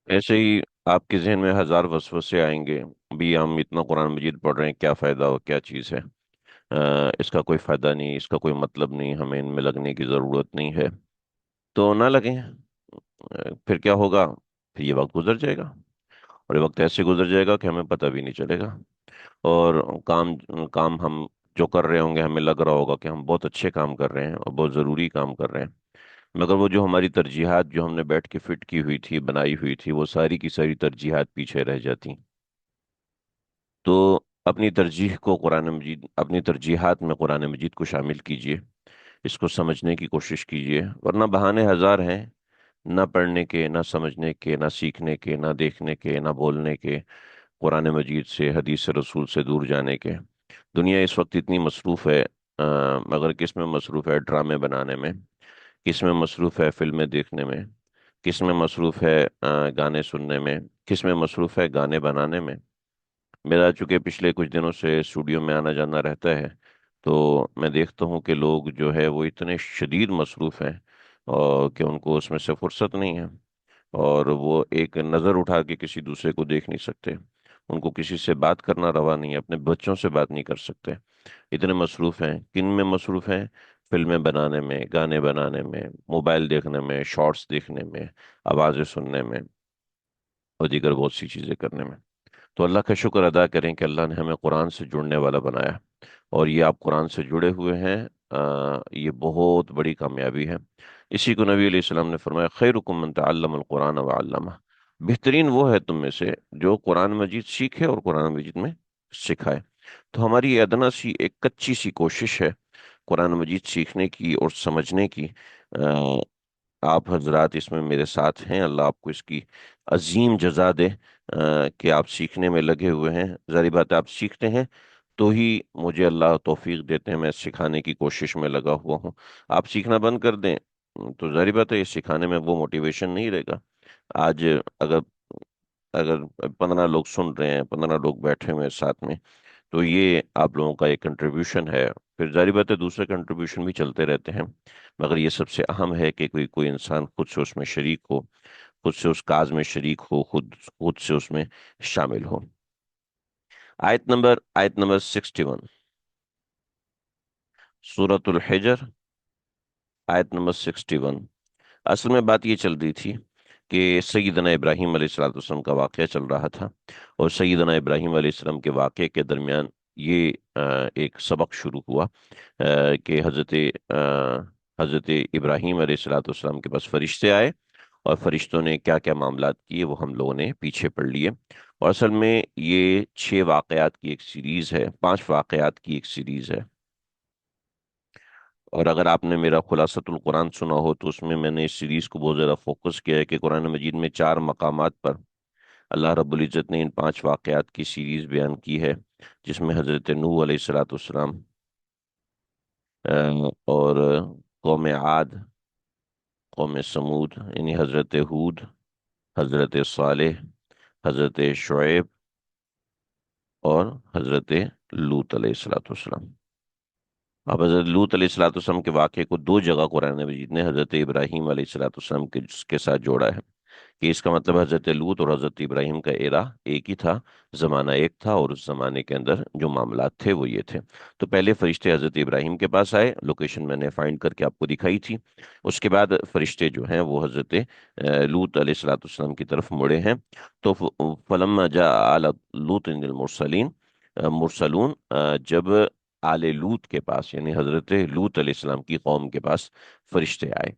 ऐसे ही आपके जहन में हजार वसवसे आएंगे। अभी हम इतना कुरान मजीद पढ़ रहे हैं, क्या फायदा हो, क्या चीज़ है। इसका कोई फायदा नहीं, इसका कोई मतलब नहीं, हमें इनमें लगने की जरूरत नहीं है। तो ना लगें। फिर क्या होगा? फिर ये वक्त गुजर जाएगा, और ये वक्त ऐसे गुजर जाएगा कि हमें पता भी नहीं चलेगा। और काम काम हम जो कर रहे होंगे, हमें लग रहा होगा कि हम बहुत अच्छे काम कर रहे हैं और बहुत ज़रूरी काम कर रहे हैं। मगर वो जो हमारी तरजीहात जो हमने बैठ के फिट की हुई थी, बनाई हुई थी, वो सारी की सारी तरजीहात पीछे रह जाती। तो अपनी तरजीह को कुरान मजीद, अपनी तरजीहात में कुरान मजीद को शामिल कीजिए। इसको समझने की कोशिश कीजिए, वरना बहाने हजार हैं। ना पढ़ने के, ना समझने के, ना सीखने के, ना देखने के, ना बोलने के, कुरान मजीद से, हदीस रसूल से दूर जाने के। दुनिया इस वक्त इतनी मसरूफ है, मगर किस में मसरूफ है? ड्रामे बनाने में। किस में मसरूफ है? फिल्में देखने में। किस में मसरूफ है? गाने सुनने में। किस में मसरूफ है? गाने बनाने में। मेरा चूंकि पिछले कुछ दिनों से स्टूडियो में आना जाना रहता है, तो मैं देखता हूँ कि लोग जो है वो इतने शदीद मसरूफ हैं, और कि उनको उसमें से फुर्सत नहीं है। और वो एक नज़र उठा के किसी दूसरे को देख नहीं सकते। उनको किसी से बात करना रवा नहीं है, अपने बच्चों से बात नहीं कर सकते। इतने मसरूफ हैं। किन में मसरूफ हैं? फिल्में बनाने में, गाने बनाने में, मोबाइल देखने में, शॉर्ट्स देखने में, आवाज़ें सुनने में, और दीगर बहुत सी चीज़ें करने में। तो अल्लाह का शुक्र अदा करें कि अल्लाह ने हमें कुरान से जुड़ने वाला बनाया। और ये आप कुरान से जुड़े हुए हैं, ये बहुत बड़ी कामयाबी है। इसी को नबी अलैहिस्सलाम ने फरमाया, खैरुकुम मन तअल्लमल कुरान व अल्लमा। बेहतरीन वो है तुम में से जो कुरान मजीद सीखे और कुरान मजीद में सिखाए। तो हमारी ये अदना सी एक कच्ची सी कोशिश है कुरान मजीद सीखने की और समझने की। आप हजरात इसमें मेरे साथ हैं, अल्लाह आपको इसकी अजीम जजा दे, कि आप सीखने में लगे हुए हैं। जारी बात है, आप सीखते हैं तो ही मुझे अल्लाह तौफीक देते हैं, मैं सिखाने की कोशिश में लगा हुआ हूँ। आप सीखना बंद कर दें, तो जारी बात है, ये सिखाने में वो मोटिवेशन नहीं रहेगा। आज अगर अगर 15 लोग सुन रहे हैं, 15 लोग बैठे हुए हैं साथ में, तो ये आप लोगों का एक कंट्रीब्यूशन है। फिर जारी बात है, दूसरे कंट्रीब्यूशन भी चलते रहते हैं। मगर ये सबसे अहम है कि कोई कोई इंसान खुद से उसमें शरीक हो, खुद से उस काज में शरीक हो, खुद खुद से उसमें शामिल हो। आयत नंबर 61, सूरतुल हिजर, आयत नंबर 61। असल में बात ये चल रही थी कि सैयदना इब्राहीम अलैहिस्सलाम का वाक़या चल रहा था। और सैयदना इब्राहीम अलैहिस्सलाम के वाक़े के दरमियान ये एक सबक शुरू हुआ, कि हज़रत इब्राहीम अलैहिस्सलाम के पास फरिश्ते आए, और फरिश्तों ने क्या क्या मामलात किए वो हम लोगों ने पीछे पढ़ लिए। और असल में ये 6 वाक़यात की एक सीरीज़ है, 5 वाक़यात की एक सीरीज़ है। और अगर आपने मेरा खुलासतुल कुरान सुना हो, तो उसमें मैंने इस सीरीज को बहुत ज़्यादा फोकस किया है कि कुरान मजीद में 4 मकामात पर अल्लाह रब्बुल इज़्ज़त ने इन 5 वाक़यात की सीरीज बयान की है, जिसमें हज़रत नूह अलैहिस्सलाम, और कौम आद, कौम समूद यानी हज़रत हूद, हज़रत सालेह, हज़रत शुएब, और हज़रत लूत अलैहिस्सलाम। अब हज़रत लूत अलैहिस्सलाम के वाक़े को 2 जगह कुरान मजीद ने हज़रत इब्राहीम अलैहिस्सलाम के साथ जोड़ा है, कि इसका मतलब हज़रत लूत और हज़रत इब्राहीम का एरा एक ही था, ज़माना एक था, और उस ज़माने के अंदर जो मामलात थे वो ये थे। तो पहले फरिश्ते हज़रत इब्राहीम के पास आए, लोकेशन मैंने फाइंड करके आपको दिखाई थी। उसके बाद फरिश्ते जो हैं वो हज़रत लूत अलैहिस्सलाम की तरफ मुड़े हैं। तो फलम्मा जा आला लूत मुरसलीन, मुरसलून, जब आले लूत के पास यानी हज़रत लूत अलैहिस्सलाम की कौम के पास फरिश्ते आए।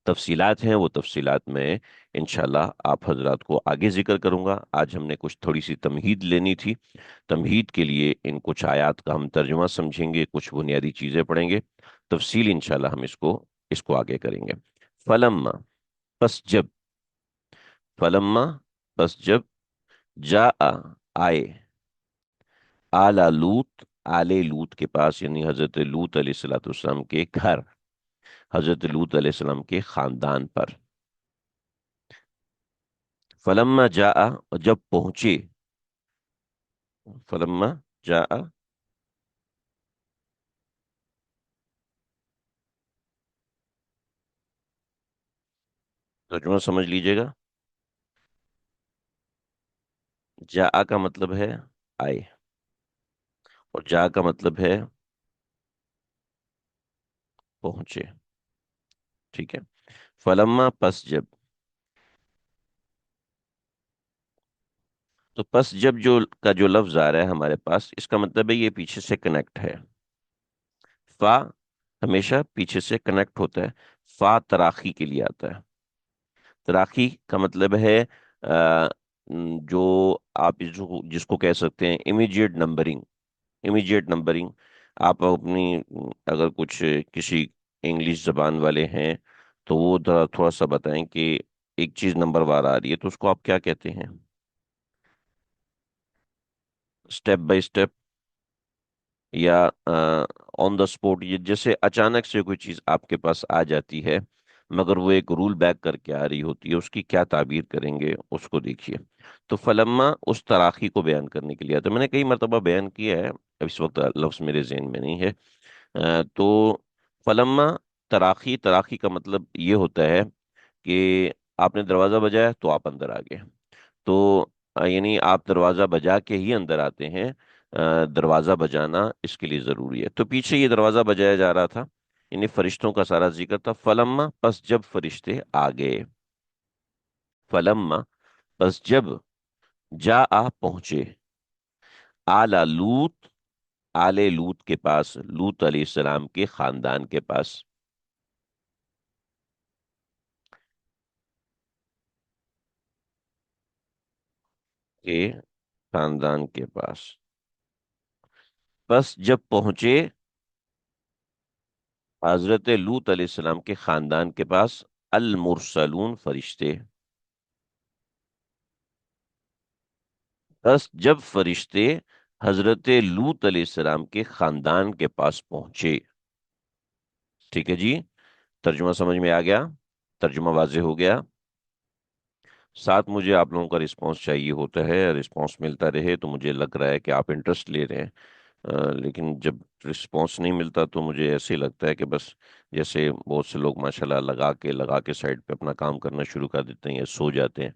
तफसीलात हैं, वो तफसीलात में इंशाल्लाह आप हजरात को आगे जिक्र करूंगा। आज हमने कुछ थोड़ी सी तमहीद लेनी थी। तमहीद के लिए इन कुछ आयात का हम तर्जुमा समझेंगे, कुछ बुनियादी चीज़ें पढ़ेंगे। तफसील इंशाल्लाह हम इसको इसको आगे करेंगे। फलम्मा, बस जब, फलम्मा, बस जब, जा आए, आला लूत, आले लूत के पास यानी हजरत लूत अलैहिस्सलाम के घर, हजरत लूत अलैहिस्सलाम के खानदान पर। फलम्मा जा, और जब पहुंचे, फलम्मा जा, तर्जुमा समझ लीजिएगा। जा का मतलब है आए, और जा का मतलब है पहुंचे। ठीक है। फलम्मा पस जब, तो पस जब जो का जो लफ्ज आ रहा है हमारे पास, इसका मतलब है ये पीछे से कनेक्ट है। फा हमेशा पीछे से कनेक्ट होता है। फा तराखी के लिए आता है। तराखी का मतलब है जो आप जिसको कह सकते हैं इमीडिएट नंबरिंग। Immediate numbering. आप अपनी अगर कुछ किसी इंग्लिश जबान वाले हैं तो वो थोड़ा सा बताएं कि एक चीज नंबर वार आ रही है तो उसको आप क्या कहते हैं? स्टेप बाय स्टेप, या ऑन द स्पॉट। ये जैसे अचानक से कोई चीज आपके पास आ जाती है मगर वो एक रूल बैक करके आ रही होती है, उसकी क्या ताबीर करेंगे उसको देखिए। तो फलम्मा उस तराखी को बयान करने के लिए आता है। मैंने कई मरतबा बयान किया है, अब इस वक्त लफ्ज मेरे जहन में नहीं है। तो फलम्मा तराखी, तराखी का मतलब ये होता है कि आपने दरवाजा बजाया तो आप अंदर आ गए। तो यानी आप दरवाजा बजा के ही अंदर आते हैं। दरवाजा बजाना इसके लिए जरूरी है। तो पीछे ये दरवाजा बजाया जा रहा था, यानी फरिश्तों का सारा जिक्र था। फलम्मा बस जब फरिश्ते आ गए। फलम्मा बस जब जा आ पहुंचे। आला लूत, आले लूत के पास, लूत अलैहिस्सलाम के खानदान के पास। के खानदान के पास। बस जब पहुंचे हजरत लूत अलैहिस्सलाम के खानदान के पास, अल मुरसलून फरिश्ते। बस जब फरिश्ते हजरत लूत अलैहिस्सलाम के खानदान के पास पहुंचे। ठीक है जी। तर्जुमा समझ में आ गया? तर्जुमा वाज़ेह हो गया? साथ मुझे आप लोगों का रिस्पांस चाहिए होता है, रिस्पांस मिलता रहे तो मुझे लग रहा है कि आप इंटरेस्ट ले रहे हैं। लेकिन जब रिस्पांस नहीं मिलता तो मुझे ऐसे ही लगता है कि बस जैसे बहुत से लोग माशाल्लाह लगा के साइड पे अपना काम करना शुरू कर देते हैं या सो जाते हैं।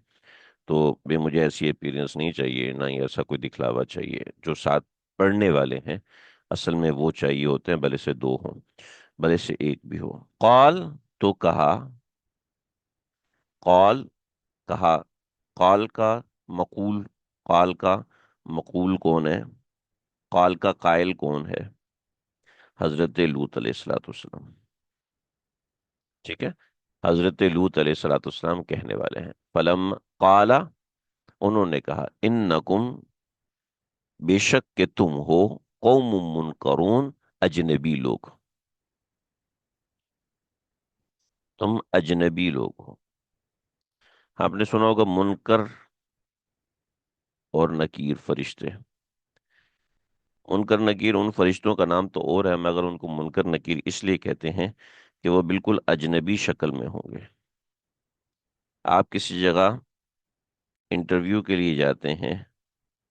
तो भी मुझे ऐसी अपीयरेंस नहीं चाहिए, ना ही ऐसा कोई दिखलावा चाहिए। जो साथ पढ़ने वाले हैं असल में वो चाहिए होते हैं, भले से दो हों, भले से एक भी हो। कॉल तो कहा, कॉल कहा। कॉल का मकूल, कॉल का मकूल कौन है? कॉल का कायल कौन है? हजरत लूत अलैहिस्सलाम। ठीक है। हजरत लूत अलैहिस्सलाम कहने वाले हैं। फलम काला, उन्होंने कहा, इन्नकुम, बेशक के तुम हो, कौम मुनकरून, अजनबी लोग। तुम अजनबी लोग हो। आपने सुना होगा मुनकर और नकीर फरिश्ते। मुनकर नकीर उन फरिश्तों का नाम तो और है, मगर उनको मुनकर नकीर इसलिए कहते हैं कि वो बिल्कुल अजनबी शक्ल में होंगे। आप किसी जगह इंटरव्यू के लिए जाते हैं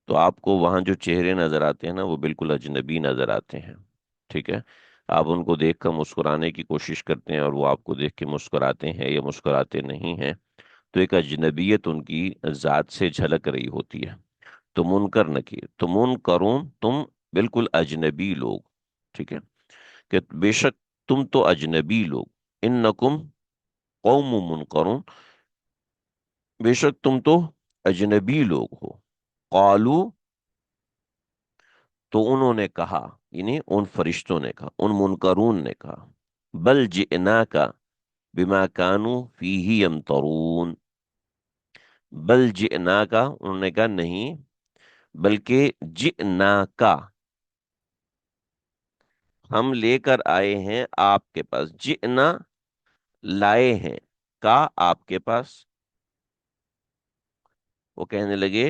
तो आपको वहां जो चेहरे नजर आते हैं ना, वो बिल्कुल अजनबी नजर आते हैं। ठीक है। आप उनको देखकर मुस्कुराने की कोशिश करते हैं और वो आपको देख के मुस्कुराते हैं या मुस्कुराते नहीं हैं। तो एक अजनबियत उनकी जात से झलक रही होती है। तो मुनकर नकीर, तो मुनकरून, तुम बिल्कुल अजनबी लोग। ठीक है। कि बेशक तुम तो अजनबी लोग। इन्नकुम कौम मुनकरून, बेशक तुम तो अजनबी लोग हो। कालू, तो उन्होंने कहा, यानी उन फरिश्तों ने कहा, उन मुनकरून ने कहा, बल जिना का बिमा कानू फीही यमतरून। बल जिना का, उन्होंने कहा नहीं, बल्कि जिना का, हम लेकर आए हैं आपके पास। जिना, लाए हैं, का, आपके पास। वो कहने लगे,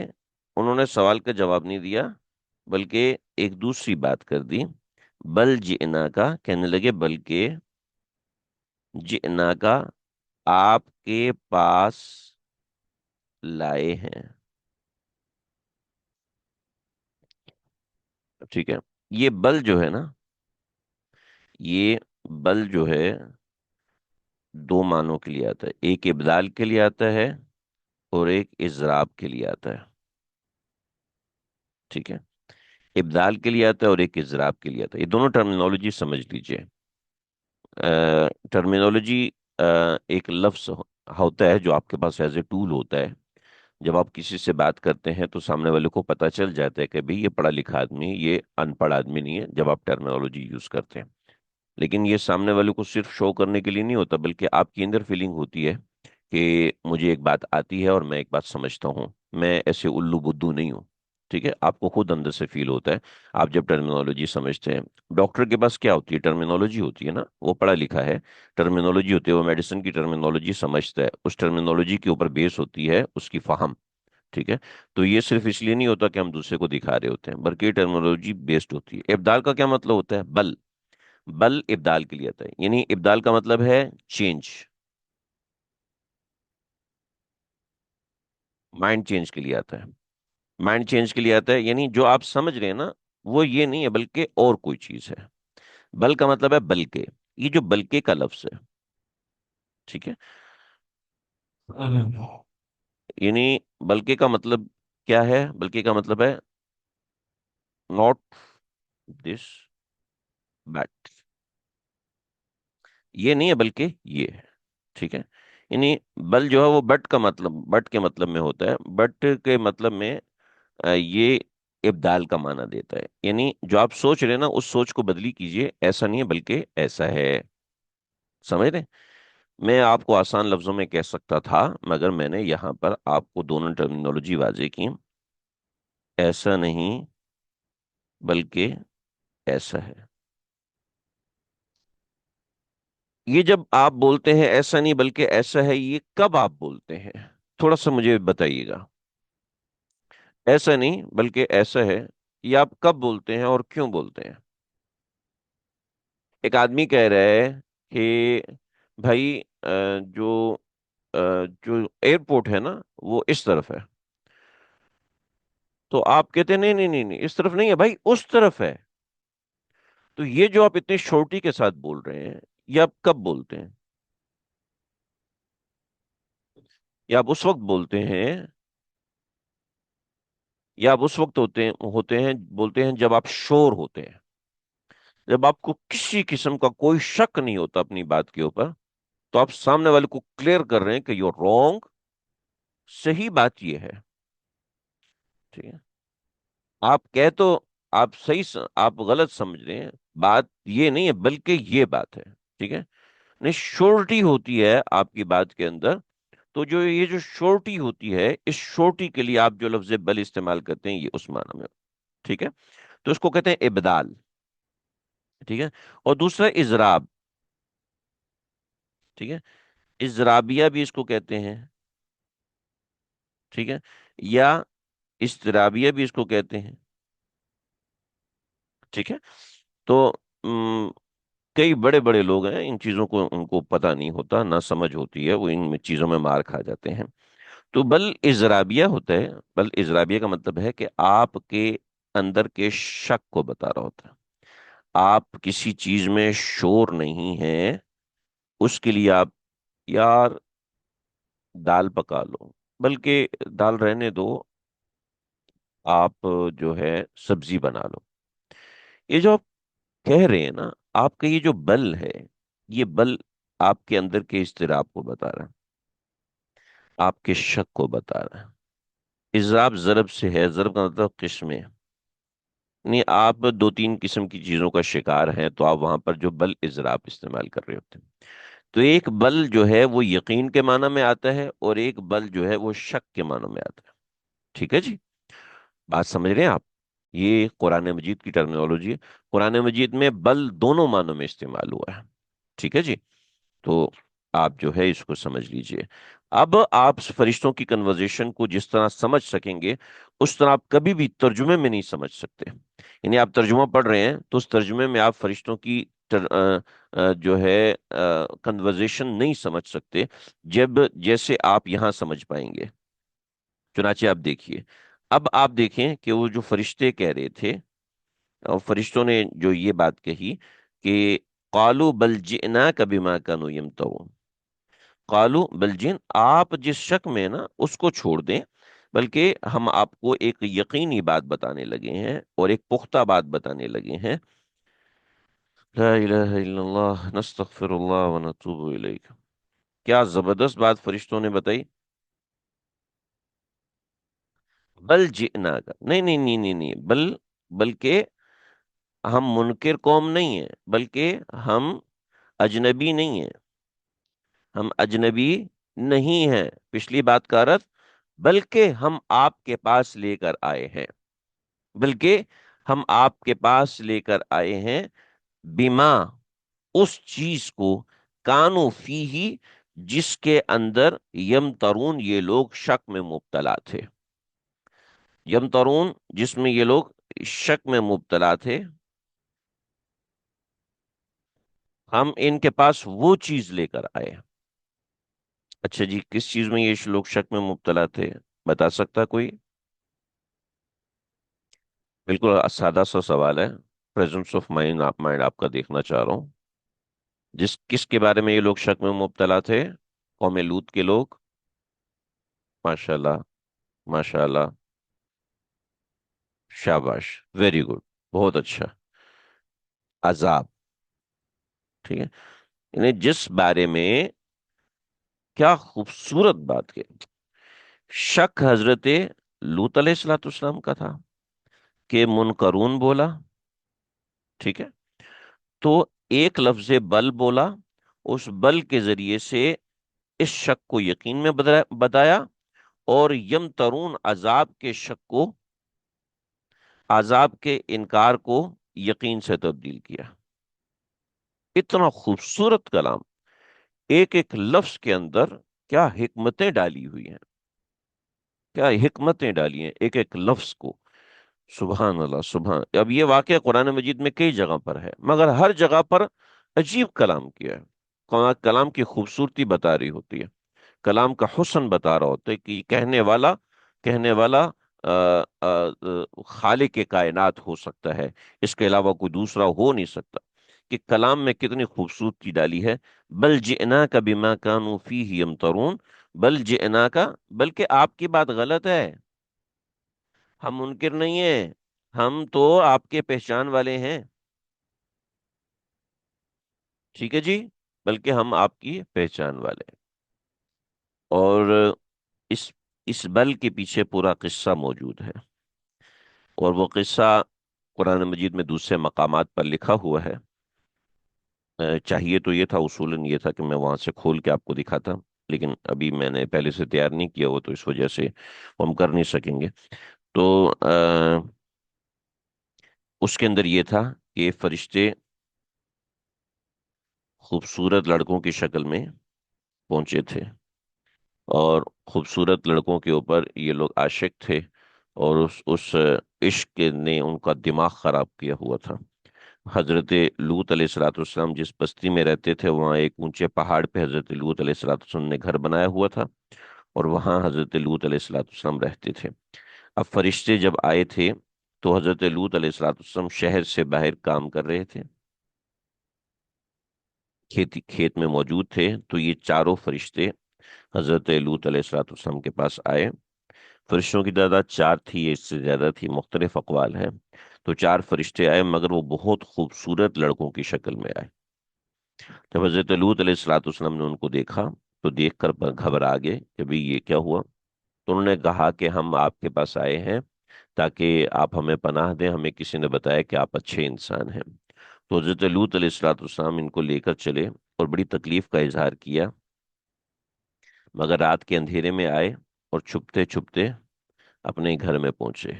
उन्होंने सवाल का जवाब नहीं दिया बल्कि एक दूसरी बात कर दी। बल जिना का, कहने लगे बल्कि जिना का, आपके पास लाए हैं। ठीक है। ये बल जो है ना, ये बल जो है दो मानों के लिए आता है। एक इबदाल के लिए आता है और एक इजराब के लिए आता है। ठीक है। ابدال کے لیے آتا ہے اور ایک اضراب کے لیے آتا ہے، یہ دونوں ٹرمینالوجی سمجھ لیجئے۔ ٹرمینالوجی ایک لفظ ہوتا ہے جو آپ کے پاس ایز اے ٹول ہوتا ہے، جب آپ کسی سے بات کرتے ہیں تو سامنے والے کو پتا چل جاتا ہے کہ بھئی یہ پڑھا لکھا آدمی ہے، یہ ان پڑھ آدمی نہیں ہے، جب آپ ٹرمینالوجی یوز کرتے ہیں۔ لیکن یہ سامنے والے کو صرف شو کرنے کے لیے نہیں ہوتا، بلکہ آپ کی اندر فیلنگ ہوتی ہے کہ مجھے ایک بات آتی ہے اور میں ایک بات سمجھتا ہوں، میں ایسے الو بدو نہیں ہوں۔ ٹھیک ہے، آپ کو خود اندر سے فیل ہوتا ہے آپ جب ٹرمینالوجی سمجھتے ہیں۔ ڈاکٹر کے پاس کیا ہوتی ہے؟ ٹرمینالوجی ہوتی ہے نا، وہ پڑھا لکھا ہے، ٹرمینالوجی ہوتی ہے، وہ میڈیسن کی ٹرمینالوجی سمجھتا ہے، اس ٹرمینالوجی کے اوپر بیس ہوتی ہے اس کی فہم۔ ٹھیک ہے، تو یہ صرف اس لیے نہیں ہوتا کہ ہم دوسرے کو دکھا رہے ہوتے ہیں، بلکہ یہ ٹرمینالوجی بیسڈ ہوتی ہے۔ ابدال کا کیا مطلب ہوتا ہے؟ بل، بل ابدال کے لیے آتا ہے، یعنی ابدال کا مطلب ہے چینج، مائنڈ چینج کے لیے آتا ہے، مائنڈ چینج کے لیے آتا ہے، یعنی جو آپ سمجھ رہے ہیں نا وہ یہ نہیں ہے بلکہ اور کوئی چیز ہے۔ بل کا مطلب ہے بلکہ، یہ جو بلکہ کا لفظ ہے، ٹھیک ہے، یعنی بلکہ کا مطلب کیا ہے؟ بلکہ کا مطلب ہے ناٹ دس بٹ، یہ نہیں ہے بلکہ یہ ہے۔ ٹھیک ہے، یعنی بل جو ہے وہ بٹ کا مطلب، بٹ کے مطلب میں ہوتا ہے، بٹ کے مطلب میں یہ ابدال کا معنی دیتا ہے، یعنی جو آپ سوچ رہے ہیں نا اس سوچ کو بدلی کیجئے، ایسا نہیں ہے بلکہ ایسا ہے۔ سمجھ رہے ہیں؟ میں آپ کو آسان لفظوں میں کہہ سکتا تھا، مگر میں نے یہاں پر آپ کو دونوں ٹرمینالوجی واضح کی، ایسا نہیں بلکہ ایسا ہے۔ یہ جب آپ بولتے ہیں ایسا نہیں بلکہ ایسا ہے، یہ کب آپ بولتے ہیں؟ تھوڑا سا مجھے بتائیے گا۔ ایسا نہیں بلکہ ایسا ہے، یہ آپ کب بولتے ہیں اور کیوں بولتے ہیں؟ ایک آدمی کہہ رہا ہے کہ بھائی جو ایئرپورٹ ہے نا وہ اس طرف ہے، تو آپ کہتے ہیں نہیں نہیں نہیں نہیں، اس طرف نہیں ہے بھائی، اس طرف ہے۔ تو یہ جو آپ اتنی شورٹی کے ساتھ بول رہے ہیں، یہ آپ کب بولتے ہیں؟ یا آپ اس وقت بولتے ہیں، یا آپ اس وقت ہوتے ہیں بولتے ہیں جب آپ شور ہوتے ہیں، جب آپ کو کسی قسم کا کوئی شک نہیں ہوتا اپنی بات کے اوپر، تو آپ سامنے والے کو کلیئر کر رہے ہیں کہ یو رونگ، صحیح بات یہ ہے۔ ٹھیک ہے، آپ کہہ تو آپ آپ غلط سمجھ رہے ہیں، بات یہ نہیں ہے بلکہ یہ بات ہے۔ ٹھیک ہے، نہیں شورٹی ہوتی ہے آپ کی بات کے اندر، تو جو یہ جو شورٹی ہوتی ہے، اس شورٹی کے لیے آپ جو لفظ بل استعمال کرتے ہیں یہ اس معنی میں۔ ٹھیک ہے، تو اس کو کہتے ہیں ابدال۔ ٹھیک ہے، اور دوسرا اضراب۔ ٹھیک ہے، اضرابیہ بھی اس کو کہتے ہیں۔ ٹھیک ہے، یا استرابیہ بھی اس کو کہتے ہیں۔ ٹھیک ہے، تو م، کئی بڑے بڑے لوگ ہیں، ان چیزوں کو ان کو پتہ نہیں ہوتا، نہ سمجھ ہوتی ہے، وہ ان چیزوں میں مار کھا جاتے ہیں۔ تو بل اضرابیہ ہوتا ہے، بل اضرابیہ کا مطلب ہے کہ آپ کے اندر کے شک کو بتا رہا ہوتا ہے، آپ کسی چیز میں شور نہیں ہے، اس کے لیے آپ، یار دال پکا لو، بلکہ دال رہنے دو، آپ جو ہے سبزی بنا لو۔ یہ جو آپ کہہ رہے ہیں نا، آپ کا یہ جو بل ہے، یہ بل آپ کے اندر کے اضطراب کو بتا رہا ہے، آپ کے شک کو بتا رہا ہے۔ اضراب ضرب سے ہے، ضرب کا مطلب قسمیں، نہیں آپ دو تین قسم کی چیزوں کا شکار ہیں تو آپ وہاں پر جو بل اضراب استعمال کر رہے ہوتے ہیں۔ تو ایک بل جو ہے وہ یقین کے معنی میں آتا ہے، اور ایک بل جو ہے وہ شک کے معنی میں آتا ہے۔ ٹھیک ہے جی، بات سمجھ رہے ہیں آپ؟ یہ قرآن مجید کی ٹرمینالوجی ہے، قرآن مجید میں بل دونوں معنوں میں استعمال ہوا ہے۔ ٹھیک ہے جی، تو آپ جو ہے اس کو سمجھ لیجئے۔ اب آپ فرشتوں کی کنورزیشن کو جس طرح سمجھ سکیں گے، اس طرح آپ کبھی بھی ترجمے میں نہیں سمجھ سکتے۔ یعنی آپ ترجمہ پڑھ رہے ہیں تو اس ترجمے میں آپ فرشتوں کی جو ہے کنورزیشن نہیں سمجھ سکتے، جب جیسے آپ یہاں سمجھ پائیں گے۔ چنانچہ آپ دیکھیے، اب آپ دیکھیں کہ وہ جو فرشتے کہہ رہے تھے، اور فرشتوں نے جو یہ بات کہی کہ قالوا بل جئناک بما كانوا يمترون، قالوا بل جن، آپ جس شک میں ہیں نا اس کو چھوڑ دیں، بلکہ ہم آپ کو ایک یقینی بات بتانے لگے ہیں اور ایک پختہ بات بتانے لگے ہیں. لا الہ الا اللہ نستغفر اللہ ونتوب الیہ. کیا زبردست بات فرشتوں نے بتائی. بل جئنا کا نہیں نہیں نہیں نہیں نہیں بلکہ ہم منکر قوم نہیں ہیں، بلکہ ہم اجنبی نہیں ہیں. ہم اجنبی نہیں ہیں، پچھلی بات کا رد. بلکہ ہم آپ کے پاس لے کر آئے ہیں. بلکہ ہم آپ کے پاس لے کر آئے ہیں. بیما، اس چیز کو، کانو فی ہی، جس کے اندر یم ترون، یہ لوگ شک میں مبتلا تھے. یم ترون، جس میں یہ لوگ شک میں مبتلا تھے. ہم ان کے پاس وہ چیز لے کر آئے. اچھا جی، کس چیز میں یہ لوگ شک میں مبتلا تھے؟ بتا سکتا کوئی؟ بالکل سادہ سا سوال ہے. پریزنس آف مائنڈ آپ کا دیکھنا چاہ رہا ہوں. کس کے بارے میں یہ لوگ شک میں مبتلا تھے؟ قوم لوط کے لوگ. ماشاء اللہ، ماشاء اللہ. شاباش، ویری گڈ، بہت اچھا. عذاب. ٹھیک ہے. یعنی جس بارے میں، کیا خوبصورت بات ہے. شک حضرت لوط علیہ الصلوۃ والسلام کا تھا کہ منکرون بولا. ٹھیک ہے. تو ایک لفظ بل بولا، اس بل کے ذریعے سے اس شک کو یقین میں بتایا، اور یم ترون، عذاب کے شک کو، عذاب کے انکار کو یقین سے تبدیل کیا. اتنا خوبصورت کلام، ایک ایک لفظ کے اندر کیا حکمتیں ڈالی ہوئی ہیں. کیا حکمتیں ڈالی ہیں ایک ایک لفظ کو. سبحان اللہ، سبحان. اب یہ واقعہ قرآن مجید میں کئی جگہ پر ہے، مگر ہر جگہ پر عجیب کلام کیا ہے. کلام کی خوبصورتی بتا رہی ہوتی ہے، کلام کا حسن بتا رہا ہوتا ہے کہ یہ کہنے والا خالق کائنات ہو سکتا ہے، اس کے علاوہ کوئی دوسرا ہو نہیں سکتا. کہ کلام میں کتنی خوبصورتی ڈالی ہے. بل جئناک بما کانوا فیہ یمترون. بل جئناک، بلکہ آپ کی بات غلط ہے. ہم منکر نہیں ہیں، ہم تو آپ کے پہچان والے ہیں. ٹھیک ہے جی. بلکہ ہم آپ کی پہچان والے ہیں. اور اس اس بل کے پیچھے پورا قصہ موجود ہے، اور وہ قصہ قرآن مجید میں دوسرے مقامات پر لکھا ہوا ہے. چاہیے تو یہ تھا، اصولاً یہ تھا کہ میں وہاں سے کھول کے آپ کو دکھاتا، لیکن ابھی میں نے پہلے سے تیار نہیں کیا ہوا، تو اس وجہ سے ہم کر نہیں سکیں گے. تو اس کے اندر یہ تھا کہ فرشتے خوبصورت لڑکوں کی شکل میں پہنچے تھے، اور خوبصورت لڑکوں کے اوپر یہ لوگ عاشق تھے، اور اس عشق نے ان کا دماغ خراب کیا ہوا تھا. حضرت لوط علیہ الصلوۃ والسلام جس بستی میں رہتے تھے، وہاں ایک اونچے پہاڑ پہ حضرت لوط علیہ الصلوۃ والسلام نے گھر بنایا ہوا تھا، اور وہاں حضرت لوط علیہ الصلوۃ والسلام رہتے تھے. اب فرشتے جب آئے تھے تو حضرت لوط علیہ الصلوۃ والسلام شہر سے باہر کام کر رہے تھے، کھیت میں موجود تھے. تو یہ چاروں فرشتے حضرت لوط علیہ الصلوۃ والسلام کے پاس آئے. فرشتوں کی تعداد چار تھی یا اس سے زیادہ تھی، مختلف اقوال ہیں. تو چار فرشتے آئے، مگر وہ بہت خوبصورت لڑکوں کی شکل میں آئے. جب حضرت لوط علیہ الصلوۃ والسلام نے ان کو دیکھا تو دیکھ کر گھبرا گئے کہ بھئی یہ کیا ہوا. تو انہوں نے کہا کہ ہم آپ کے پاس آئے ہیں تاکہ آپ ہمیں پناہ دیں، ہمیں کسی نے بتایا کہ آپ اچھے انسان ہیں. تو حضرت لوط علیہ الصلوۃ والسلام ان کو لے کر چلے اور بڑی تکلیف کا اظہار کیا، مگر رات کے اندھیرے میں آئے اور چھپتے چھپتے اپنے گھر میں پہنچے.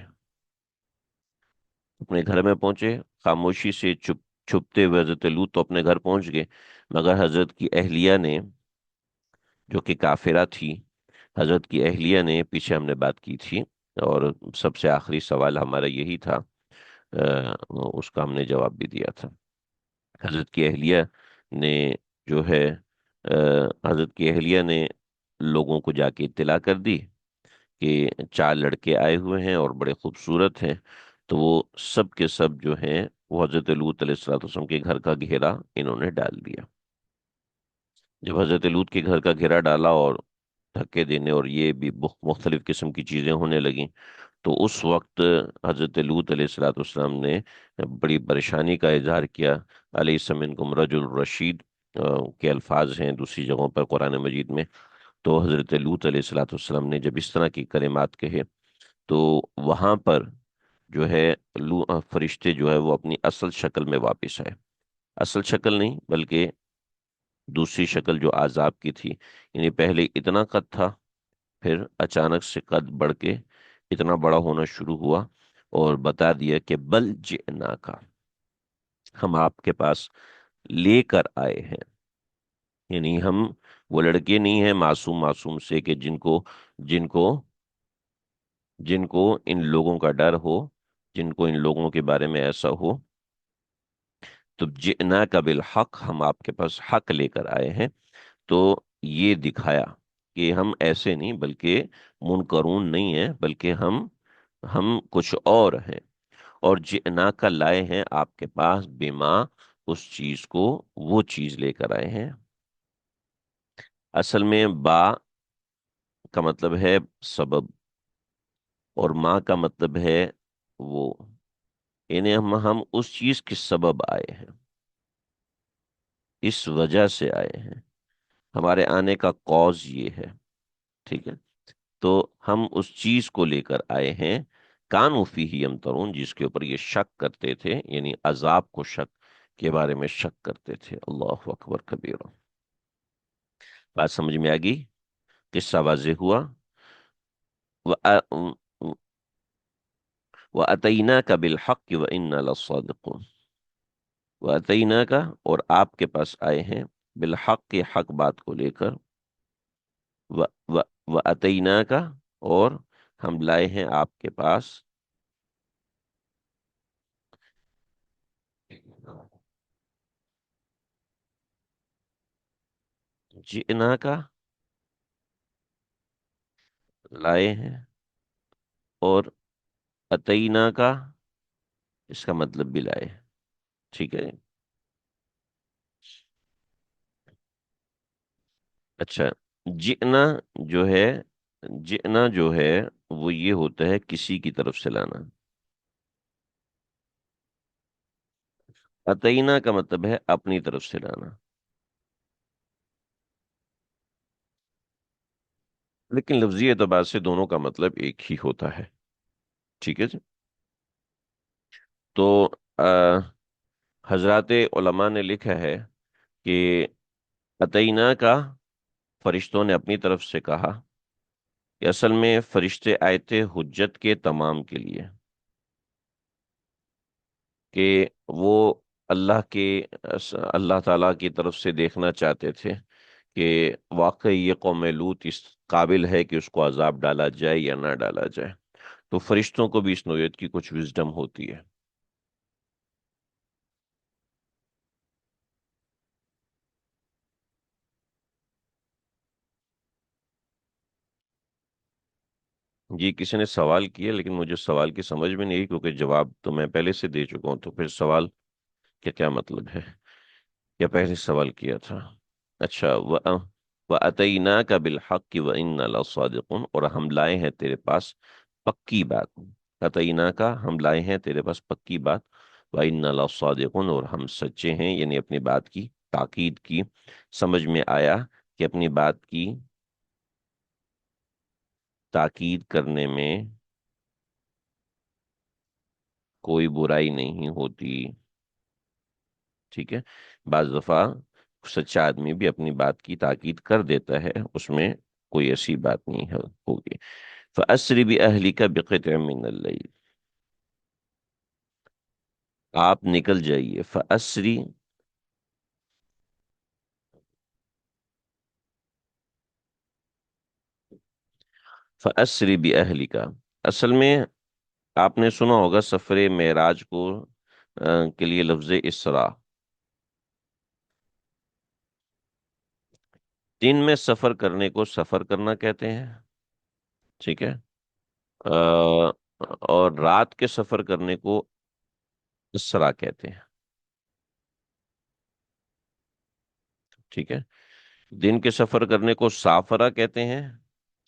اپنے گھر میں پہنچے خاموشی سے، چھپتے ہوئے. حضرت لوط تو اپنے گھر پہنچ گئے، مگر حضرت کی اہلیہ نے، جو کہ کافرہ تھی، حضرت کی اہلیہ نے، پیچھے ہم نے بات کی تھی، اور سب سے آخری سوال ہمارا یہی تھا، اس کا ہم نے جواب بھی دیا تھا. حضرت کی اہلیہ نے جو ہے حضرت کی اہلیہ نے لوگوں کو جا کے اطلاع کر دی کہ چار لڑکے آئے ہوئے ہیں اور بڑے خوبصورت ہیں. تو وہ سب کے سب جو ہیں وہ حضرت لوط علیہ الصلوۃ والسلام کے گھر کا گھیرا انہوں نے ڈال دیا. جب حضرت لوط کے گھر کا گھیرا ڈالا اور دھکے دینے اور یہ بھی مختلف قسم کی چیزیں ہونے لگیں، تو اس وقت حضرت لوط علیہ الصلوۃ والسلام نے بڑی پریشانی کا اظہار کیا۔ علیہ منکم رجل رشید کے الفاظ ہیں دوسری جگہوں پر قرآن مجید میں۔ تو حضرت لوط علیہ الصلوۃ والسلام نے جب اس طرح کی کلمات کہے، تو وہاں پر جو ہے فرشتے جو ہے وہ اپنی اصل شکل میں واپس آئے۔ اصل شکل نہیں بلکہ دوسری شکل جو عذاب کی تھی، یعنی پہلے اتنا قد تھا، پھر اچانک سے قد بڑھ کے اتنا بڑا ہونا شروع ہوا، اور بتا دیا کہ بل جئنا کا، ہم آپ کے پاس لے کر آئے ہیں۔ یعنی ہم وہ لڑکے نہیں ہیں معصوم معصوم سے کہ جن کو جن کو ان لوگوں کا ڈر ہو، جن کو ان لوگوں کے بارے میں ایسا ہو۔ تو جئنا کا بالحق، ہم آپ کے پاس حق لے کر آئے ہیں۔ تو یہ دکھایا کہ ہم ایسے نہیں، بلکہ منکرون نہیں ہیں، بلکہ ہم کچھ اور ہیں۔ اور جئنا کا لائے ہیں آپ کے پاس بما، اس چیز کو، وہ چیز لے کر آئے ہیں۔ اصل میں با کا مطلب ہے سبب، اور ماں کا مطلب ہے وہ، یعنی ہم اس چیز کے سبب آئے ہیں، اس وجہ سے آئے ہیں، ہمارے آنے کا کاز یہ ہے۔ ٹھیک ہے، تو ہم اس چیز کو لے کر آئے ہیں، کانوا فیہ یمترون، جس کے اوپر یہ شک کرتے تھے، یعنی عذاب کو شک کے بارے میں شک کرتے تھے۔ اللہ اکبر کبیرہ۔ بات سمجھ میں آ گئی؟ قصہ واضح ہوا؟ وَأَتَيْنَاكَ بِالْحَقِّ وَإِنَّا لَصَادِقُونَ۔ وَأَتَيْنَاكَ، اور آپ کے پاس آئے ہیں، بالحق، کے حق بات کو لے کر، وَأَتَيْنَاكَ، اور ہم لائے ہیں آپ کے پاس، جئنا کا لائے ہیں، اور اتینا کا اس کا مطلب بھی لائے ہیں۔ ٹھیک ہے، اچھا، جئنا جو ہے جئنا جو ہے وہ یہ ہوتا ہے کسی کی طرف سے لانا۔ اتینا کا مطلب ہے اپنی طرف سے لانا، لیکن لفظی اعتبار سے دونوں کا مطلب ایک ہی ہوتا ہے۔ ٹھیک ہے جی، تو آ، حضرات علماء نے لکھا ہے کہ اتینا کا فرشتوں نے اپنی طرف سے کہا کہ اصل میں فرشتے آئے تھے حجت کے تمام کے لیے، کہ وہ اللہ کے اللہ تعالیٰ کی طرف سے دیکھنا چاہتے تھے کہ واقعی یہ قوم لوط اس قابل ہے کہ اس کو عذاب ڈالا جائے یا نہ ڈالا جائے۔ تو فرشتوں کو بھی اس نوعیت کی کچھ وزڈم ہوتی ہے۔ جی، کسی نے سوال کیا لیکن مجھے سوال کی سمجھ میں نہیں آئی، کیونکہ جواب تو میں پہلے سے دے چکا ہوں، تو پھر سوال کا کیا مطلب ہے؟ یا پہلے سوال کیا تھا؟ اچھا، وَأَتَيْنَاكَ بِالْحَقِّ وَإِنَّا لَصَادِقُونَ، اور ہم لائے ہیں تیرے پاس پکی بات۔ أَتَيْنَاكَ، ہم لائے ہیں تیرے پاس پکی بات، وَإِنَّا لَصَادِقُونَ، اور ہم سچے ہیں، یعنی اپنی بات کی تاکید کی۔ سمجھ میں آیا کہ اپنی بات کی تاکید کرنے میں کوئی برائی نہیں ہوتی۔ ٹھیک ہے، بعض دفعہ سچا آدمی بھی اپنی بات کی تاکید کر دیتا ہے، اس میں کوئی ایسی بات نہیں ہوگی۔ فَأَسْرِ بِأَهْلِكَ بِقِطْعٍ مِّنَ اللَّيْلِ، آپ نکل جائیے۔ فَأَسْرِ بِأَهْلِكَ، اصل میں آپ نے سنا ہوگا سفر معراج کو کے لیے لفظ اسرا، دن میں سفر کرنے کو سفر کرنا کہتے ہیں، ٹھیک ہے، آ، اور رات کے سفر کرنے کو اسرا کہتے ہیں۔ ٹھیک ہے، دن کے سفر کرنے کو سافرہ کہتے ہیں،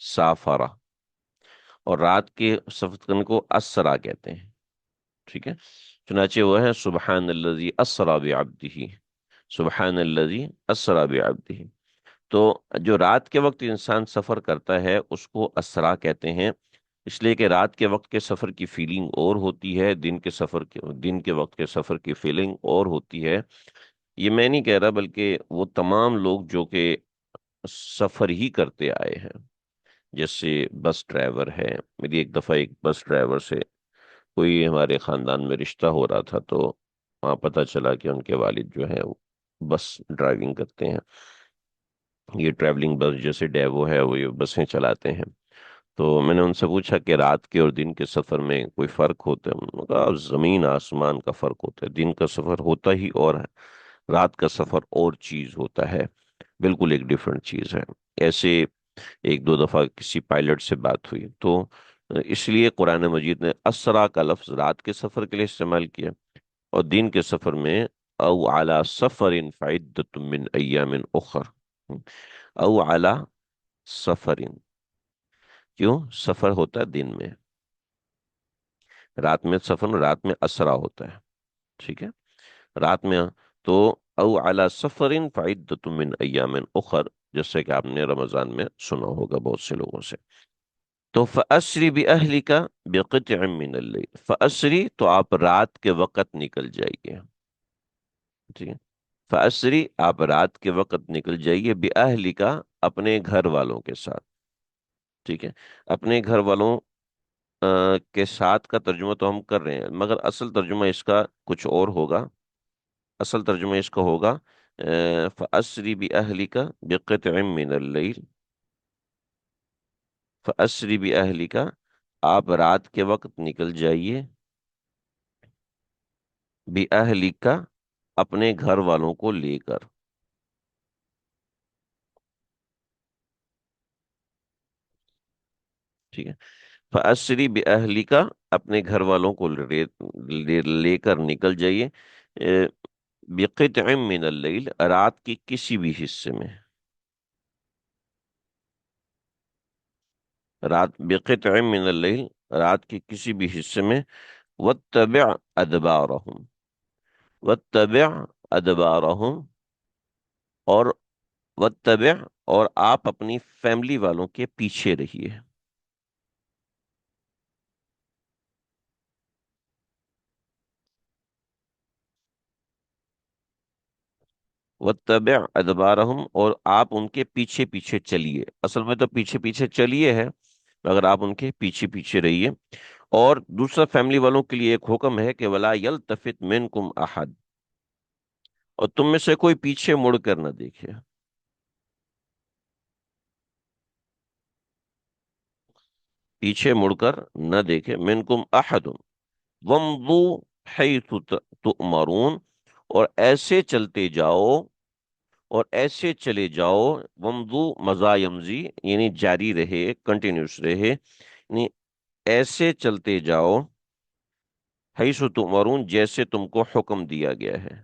साफरा। और रात के सफर करने को असरा कहते हैं। ठीक है। चुनाचे वो है सुबहान अल्लज़ी अस्रा बिअब्दिही, सुबहान अल्लज़ी अस्रा बिअब्दिही। तो जो रात के वक्त इंसान सफर करता है उसको असरा कहते हैं, इसलिए कि रात के वक्त के सफर की फीलिंग और होती है, दिन के वक्त के सफर की फीलिंग और होती है। ये मैं नहीं कह रहा, बल्कि वो तमाम लोग जो कि सफर ही करते आए हैं, जैसे बस ड्राइवर है। मेरी एक दफा एक बस ड्राइवर से कोई हमारे खानदान में रिश्ता हो रहा था, तो वहाँ पता चला कि उनके वालिद जो है वो बस ड्राइविंग करते हैं। ये ट्रैवलिंग बस जैसे डेवो है वो ये बसें चलाते हैं। तो मैंने उनसे पूछा कि रात के और दिन के सफर में कोई फर्क होता है? उन्होंने कहा जमीन आसमान का फर्क होता है, दिन का सफर होता ही और है, रात का सफर और चीज होता है, बिल्कुल एक डिफरेंट चीज है। ऐसे एक दो दफा किसी पायलट से बात हुई, तो इसलिए कुरान मजीद ने असरा का लफ्ज रात के सफर के लिए इस्तेमाल किया, और दिन के सफर में औ अला सफरिन फइद्दतुम मिन अय्यामिन उखर। औ अला सफरिन, क्यों सफर होता है दिन में, रात में सफर, रात में असरा होता है। ठीक है। रात में तो औ अला सफरिन फइद्दतुम मिन अय्यामिन उखर, जैसे कि आपने रमजान में सुना होगा बहुत से लोगों से। तो फअस्री भी अहली का बिक़ित्अम मिनल लैल, फअस्री तो आप रात के वक़्त निकल जाइए। ठीक है। फअस्री आप रात के वक़्त निकल जाइए, बि अहली का अपने घर वालों के साथ। ठीक है। अपने घर वालों के साथ का तर्जुमा तो हम कर रहे हैं, मगर असल तर्जुमा इसका कुछ और होगा। असल तर्जुमा इसका होगा फअस्री बि अहली का बिक़ित्अम मिनल लैल, फअस्री बि अहली का आप रात के वक़्त निकल जाइए, बि अहली का अपने घर वालों को लेकर। ठीक है। फअस्री बि अहली का अपने घर वालों को लेकर निकल जाइए बिक़ित्अम मिनल लैल, रात के किसी भी हिस्से में। रात बिक़ित्अम मिनल लैल, रात के किसी भी हिस्से में। वत्तबि' अदबारहुम, वत्तबि' अदबारहुम, और वत्तबि' और आप अपनी फैमिली वालों के पीछे रहिए। वत्तबि' अदबारहुम, और आप उनके पीछे पीछे चलिए, असल में तो पीछे पीछे चलिए है, मगर आप उनके पीछे पीछे रहिए। और दूसरा फैमिली वालों के लिए एक हुक्म है कि वला यल्तफित मिनकुम अहद, और तुम में से कोई पीछे मुड़ कर न देखे। पीछे मुड़कर न देखे, मिनकुम अहद वमदू हैथु तुअमरून, और ऐसे चलते जाओ, और ऐसे चले जाओ। वमदू मजा यमजी, यानी जारी रहे, कंटिन्यूस रहे, यानी ऐसे चलते जाओ, हैसु तुअमरून जैसे तुमको हुक्म दिया गया है।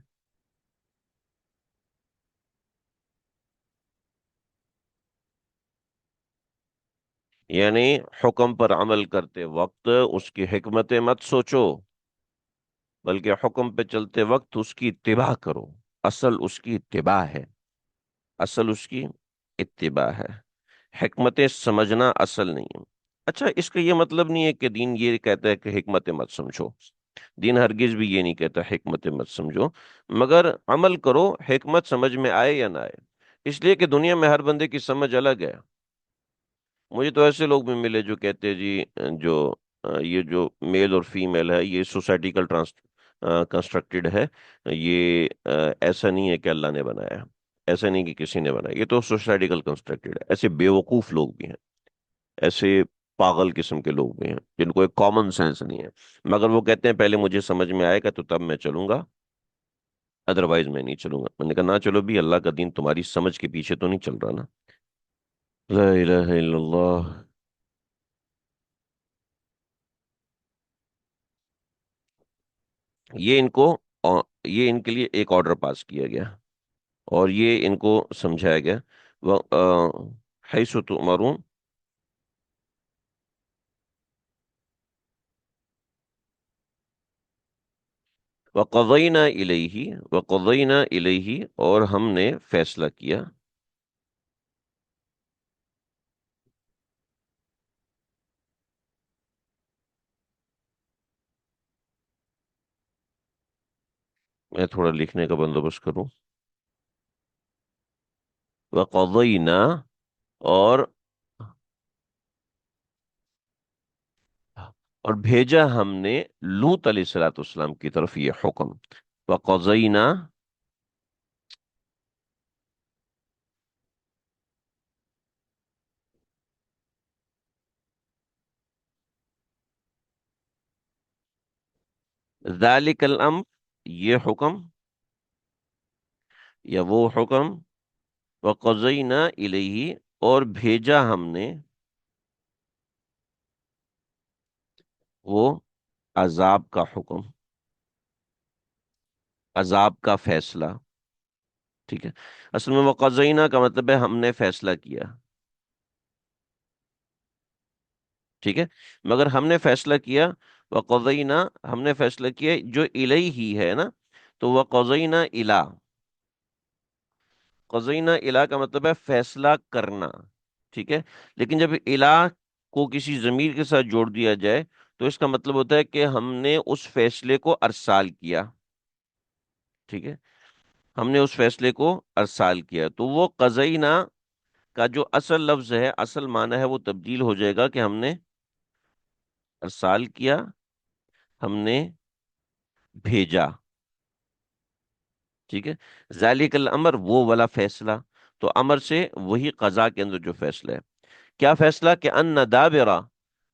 यानी हुक्म पर अमल करते वक्त उसकी हिकमतें मत सोचो, बल्कि हुक्म पे चलते वक्त उसकी इत्तिबा करो। असल उसकी इत्तिबा है, असल उसकी इत्तिबा है। हिकमतें समझना असल नहीं है। अच्छा, इसका ये मतलब नहीं है कि दीन ये कहता है कि हिकमतें मत समझो। दीन हरगिज भी ये नहीं कहता हिकमतें मत समझो, मगर अमल करो, हिकमत समझ में आए या ना आए। इसलिए कि दुनिया में हर बंदे की समझ अलग है। मुझे तो ऐसे लोग भी मिले जो कहते हैं जी जो ये जो मेल और फीमेल है ये सोसाइटिकल ट्रांस कंस्ट्रक्टेड है, ये ऐसा नहीं है कि अल्लाह ने बनाया, ऐसा नहीं कि किसी ने बनाया, ये तो सोसाइटिकल कंस्ट्रक्टेड है। ऐसे बेवकूफ लोग भी हैं, ऐसे पागल किस्म के लोग भी हैं जिनको एक कॉमन सेंस नहीं है, मगर वो कहते हैं पहले मुझे समझ में आएगा तो तब मैं चलूंगा, अदरवाइज मैं नहीं चलूंगा। मैंने कहा ना चलो भी, अल्लाह का दीन तुम्हारी समझ के पीछे तो नहीं चल रहा ना। ला इलाहा इल्लल्लाह। ये इनको ये इनके लिए एक ऑर्डर पास किया गया, और ये इनको समझाया गया। वह हैसु तुमरून, वक़ज़ैना इलैहि, वक़ज़ैना इलैहि, और हमने फैसला किया। मैं थोड़ा लिखने का बंदोबस्त करूं। वक़ज़ैना, और और भेजा हमने लूत अलैहिस्सलाम की तरफ ये हुक्म। वक़ज़ैना, ज़ालिकल अम्र, ये हुक्म या वो हुक्म, वक़ज़ैना इलैहि, और भेजा हमने वो अजाब का हुक्म, अजाब का फैसला। ठीक है। असल में वक़ज़ैना का मतलब है हमने फैसला किया। ठीक है। मगर हमने फैसला किया, वक़ज़ैना, हमने फैसला किया, जो इलैहि है ना, तो वक़ज़ैना इला, क़ज़ैना इला का मतलब है फैसला करना। ठीक है। लेकिन जब इला को किसी जमीर के साथ जोड़ दिया जाए, तो इसका मतलब होता है कि हमने उस फैसले को अरसाल किया। ठीक है। हमने उस फैसले को अरसाल किया, तो वो क़ज़ैना का जो असल लफ्ज है, असल माना है, वो तब्दील हो जाएगा कि हमने अरसाल किया, हमने भेजा। ठीक है। जालिकल अमर, वो वाला फैसला। तो अमर से वही कजा के अंदर जो फैसला है। क्या फैसला? कि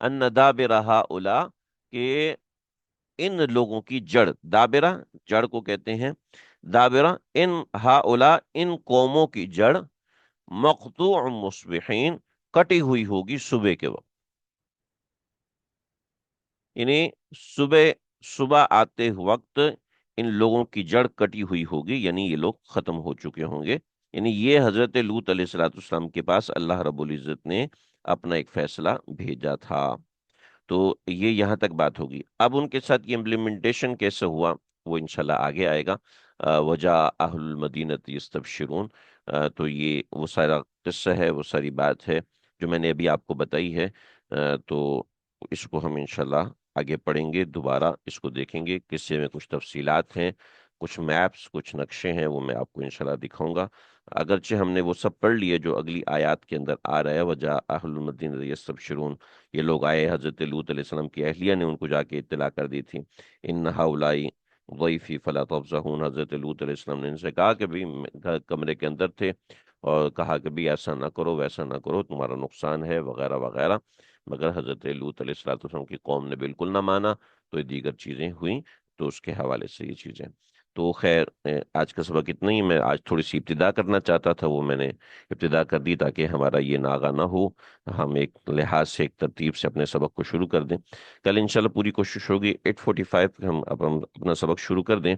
अन्न दाबिरा हाउला, के इन लोगों की जड़, दाबिरा जड़ को कहते हैं, दाबिरा इन हाउला, इन कौमों की जड़, मक़तू मुस्बिहीन, कटी हुई होगी सुबह के वक्त। यानी सुबह, सुबह आते वक्त इन लोगों की जड़ कटी हुई होगी, यानी ये लोग खत्म हो चुके होंगे। यानी ये हजरत लूत अलैहिस्सलाम के पास अल्लाह रब्बुल इज्जत ने अपना एक फैसला भेजा था। तो ये यहाँ तक बात होगी। अब उनके साथ ये इम्प्लीमेंटेशन कैसे हुआ, वो इंशाल्लाह आगे आएगा। वजा अहलुल मदीनत यस्तबशिरून, तो ये वो सारा किस्सा है, वो सारी बात है जो मैंने अभी आपको बताई है। तो इसको हम इंशाल्लाह आगे पढ़ेंगे, दोबारा इसको देखेंगे, किस्से में कुछ तफसीलात हैं, कुछ मैप्स, कुछ नक्शे हैं, वो मैं आपको इंशाल्लाह दिखाऊंगा। अगरचे हमने वो सब पढ़ लिए जो अगली आयत के अंदर आ रहा है, वजा अहलुल मदीनत यस्तबशिरून, ये लोग आए, हजरत लूत अलैहिस्सलाम की अहलिया ने उनको जाके इत्तला कर दी थी। इन हाउलाई ज़ैफ़ी फला तफ़ज़हून, हजरत लूत अलैहिस्सलाम ने इनसे कहा कि भाई कमरे के अंदर थे, और कहा कि भाई ऐसा ना करो, वैसा ना करो, तुम्हारा नुकसान है, वगैरह वगैरह। मगर हजरत लूत अलैहिस्सलाम की कौम ने बिल्कुल ना माना, तो ये दीगर चीजें हुई। तो उसके हवाले से ये चीजें। तो खैर, आज का सबक इतना ही। मैं आज थोड़ी सी इब्तिदा करना चाहता था, वो मैंने इब्तिदा कर दी ताकि हमारा ये नागा ना हो, हम एक लिहाज से, एक तरतीब से अपने सबक को शुरू कर दें। कल इंशाल्लाह पूरी कोशिश होगी 8:45 पे हम अपना सबक शुरू कर दें।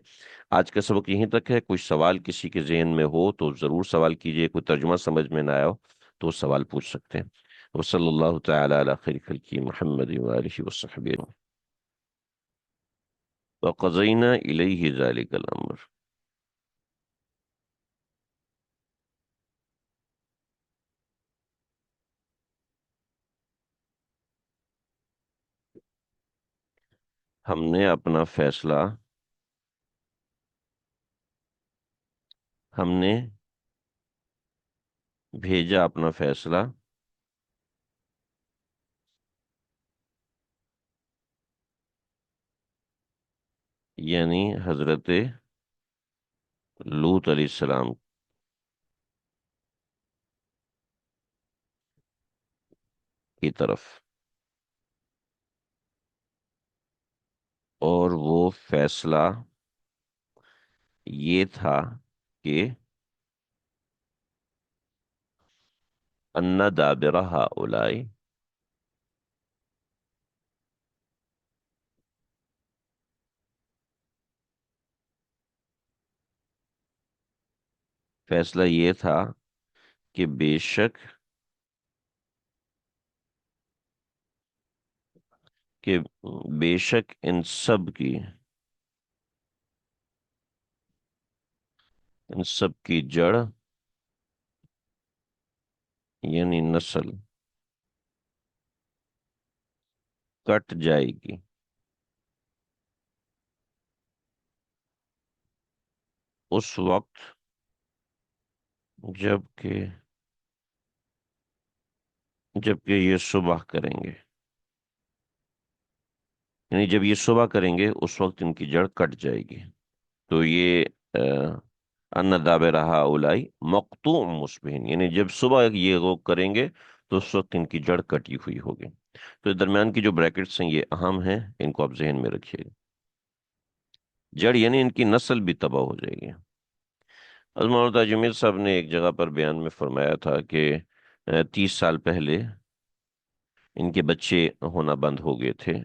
आज का सबक यहीं तक है। कोई सवाल किसी के जहन में हो तो ज़रूर सवाल कीजिए। कोई तर्जुमा समझ में ना आया हो तो सवाल पूछ सकते हैं। वसल्लल्लाहु तआला अला खैरि खल्क़ि मुहम्मद व आलिहि व सहबिहि व क़ज़ैना इलैहि ज़ालिकल अम्र। हमने अपना फैसला, हमने भेजा अपना फैसला, यानी हजरत लूत अलैहिस्सलाम की तरफ। और वो फैसला ये था कि अन्ना दाबिरा हाउलाई, फैसला ये था कि कि बेशक इन सब की इन सब की जड़ यानी नस्ल कट जाएगी। उस वक्त जबकि जबकि ये सुबह करेंगे, यानी जब ये सुबह करेंगे उस वक्त इनकी जड़ कट जाएगी। तो ये अन्न दाबे रहा उलाई मकतू मुस्बिहीन, यानी जब सुबह ये लोग करेंगे तो उस वक्त इनकी जड़ कटी हुई होगी। तो दरमियान की जो ब्रैकेट्स हैं ये अहम हैं, इनको आप जहन में रखिएगा। जड़ यानी इनकी नस्ल भी तबाह हो जाएगी। मौलाना ताजुमीर साहब ने एक जगह पर बयान में फरमाया था कि 30 साल पहले इनके बच्चे होना बंद हो गए थे।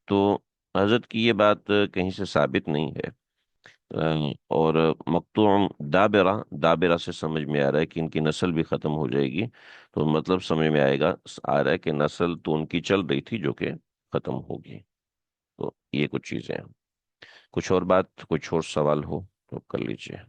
तो हजरत की ये बात कहीं से साबित नहीं है। और मकतूम दाबिरा, दाबिरा से समझ में आ रहा है कि इनकी नस्ल भी खत्म हो जाएगी। तो मतलब समझ में आ रहा है कि नस्ल तो उनकी चल रही थी जो कि खत्म होगी। तो ये कुछ चीजें हैं। कुछ और बात, कुछ और सवाल हो तो कर लीजिए।